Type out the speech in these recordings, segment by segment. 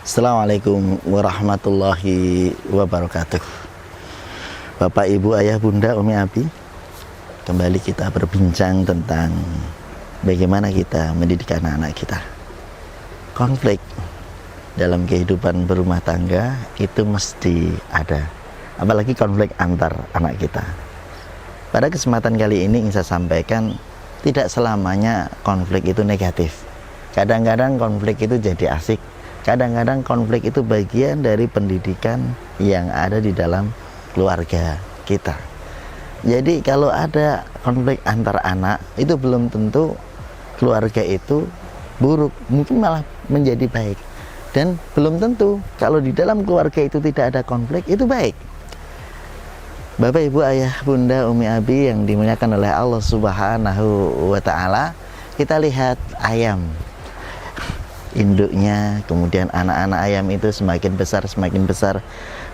Assalamualaikum warahmatullahi wabarakatuh. Bapak, Ibu, Ayah, Bunda, Umi, Abi, kembali kita berbincang tentang bagaimana kita mendidik anak-anak kita. Konflik dalam kehidupan berumah tangga itu mesti ada, apalagi konflik antar anak kita. Pada kesempatan kali ini ingin saya sampaikan, tidak selamanya konflik itu negatif. Kadang-kadang konflik itu jadi asik. Kadang-kadang konflik itu bagian dari pendidikan yang ada di dalam keluarga kita. Jadi kalau ada konflik antar anak, itu belum tentu keluarga itu buruk, mungkin malah menjadi baik. Dan belum tentu kalau di dalam keluarga itu tidak ada konflik, itu baik. Bapak, Ibu, Ayah, Bunda, Umi, Abi yang dimuliakan oleh Allah Subhanahu wa Ta'ala, kita lihat ayam. Induknya, kemudian anak-anak ayam itu semakin besar,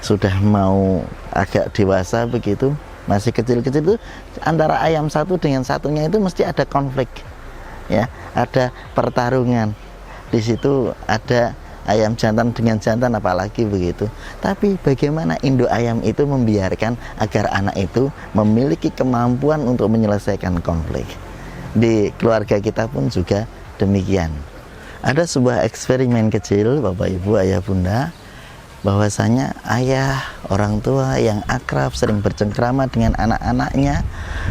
sudah mau agak dewasa begitu, masih kecil-kecil itu antara ayam satu dengan satunya itu mesti ada konflik, ya, ada pertarungan. Di situ ada ayam jantan dengan jantan apalagi begitu. Tapi bagaimana induk ayam itu membiarkan agar anak itu memiliki kemampuan untuk menyelesaikan konflik. Di keluarga kita pun juga demikian. Ada sebuah eksperimen kecil, Bapak, Ibu, Ayah, Bunda, bahwasanya ayah, orang tua yang akrab, sering bercengkrama dengan anak-anaknya,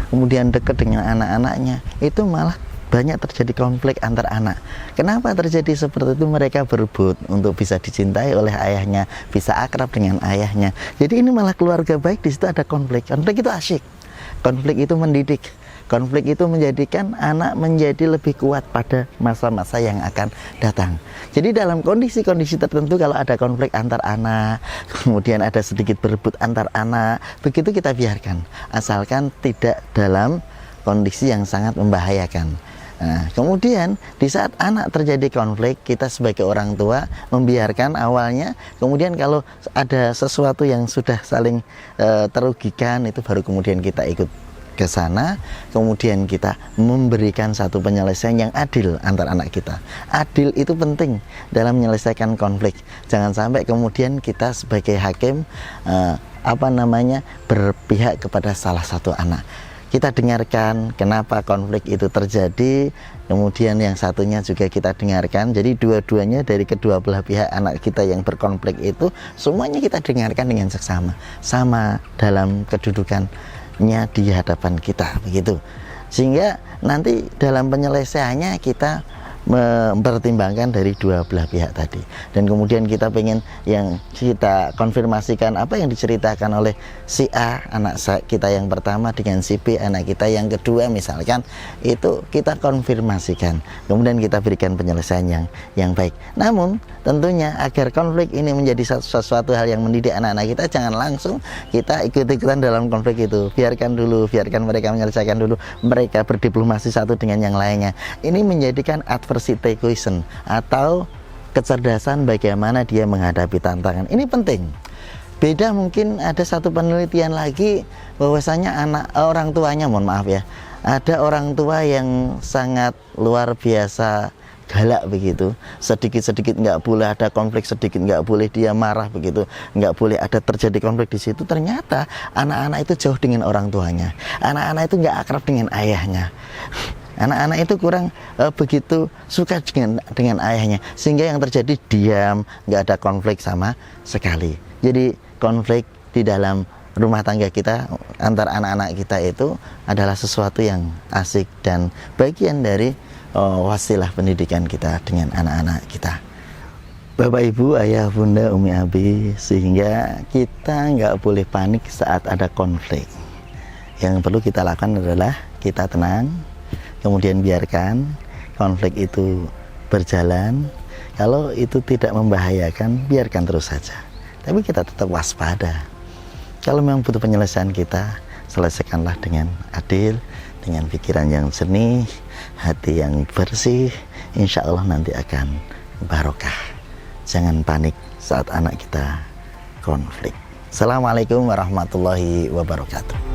kemudian dekat dengan anak-anaknya, itu malah banyak terjadi konflik antar anak. Kenapa terjadi seperti itu? Mereka berebut untuk bisa dicintai oleh ayahnya, bisa akrab dengan ayahnya. Jadi ini malah keluarga baik, di situ ada konflik. Konflik itu asyik, konflik itu mendidik. Konflik itu menjadikan anak menjadi lebih kuat pada masa-masa yang akan datang. Jadi dalam kondisi-kondisi tertentu kalau ada konflik antar anak, kemudian ada sedikit berebut antar anak, begitu kita biarkan, asalkan tidak dalam kondisi yang sangat membahayakan. Nah, kemudian di saat anak terjadi konflik, kita sebagai orang tua membiarkan awalnya, kemudian kalau ada sesuatu yang sudah saling terugikan, itu baru kemudian kita ikut ke sana, kemudian kita memberikan satu penyelesaian yang adil antar anak kita. Adil itu penting dalam menyelesaikan konflik. Jangan sampai kemudian kita sebagai hakim berpihak kepada salah satu anak. Kita dengarkan kenapa konflik itu terjadi, kemudian yang satunya juga kita dengarkan. Jadi dua-duanya dari kedua belah pihak anak kita yang berkonflik itu semuanya kita dengarkan dengan seksama, sama dalam kedudukannya di hadapan kita begitu, sehingga nanti dalam penyelesaiannya kita mempertimbangkan dari dua belah pihak tadi, dan kemudian kita pengen yang kita konfirmasikan apa yang diceritakan oleh si A anak kita yang pertama dengan si B anak kita yang kedua misalkan, itu kita konfirmasikan, kemudian kita berikan penyelesaian yang baik. Namun tentunya agar konflik ini menjadi sesuatu hal yang mendidik anak-anak kita, jangan langsung kita ikut-ikutan dalam konflik itu. Biarkan mereka menyelesaikan dulu, mereka berdiplomasi satu dengan yang lainnya. Ini menjadikan adversity quotient atau kecerdasan bagaimana dia menghadapi tantangan. Ini penting. Beda mungkin ada satu penelitian lagi bahwasanya orang tuanya, mohon maaf ya, ada orang tua yang sangat luar biasa galak begitu, sedikit-sedikit nggak boleh ada konflik, sedikit nggak boleh dia marah begitu, nggak boleh ada terjadi konflik di situ. Ternyata anak-anak itu jauh dengan orang tuanya, anak-anak itu nggak akrab dengan ayahnya, anak-anak itu kurang begitu suka dengan ayahnya, sehingga yang terjadi diam, nggak ada konflik sama sekali. Jadi konflik di dalam rumah tangga kita antar anak-anak kita itu adalah sesuatu yang asik dan bagian dari wasilah pendidikan kita dengan anak-anak kita. Bapak, Ibu, Ayah, Bunda, Umi, Abi, sehingga kita nggak boleh panik saat ada konflik. Yang perlu kita lakukan adalah kita tenang, kemudian biarkan konflik itu berjalan. Kalau itu tidak membahayakan, biarkan terus saja. Tapi kita tetap waspada. Kalau memang butuh penyelesaian kita, selesaikanlah dengan adil, dengan pikiran yang jernih, hati yang bersih. Insya Allah nanti akan barokah. Jangan panik saat anak kita konflik. Assalamualaikum warahmatullahi wabarakatuh.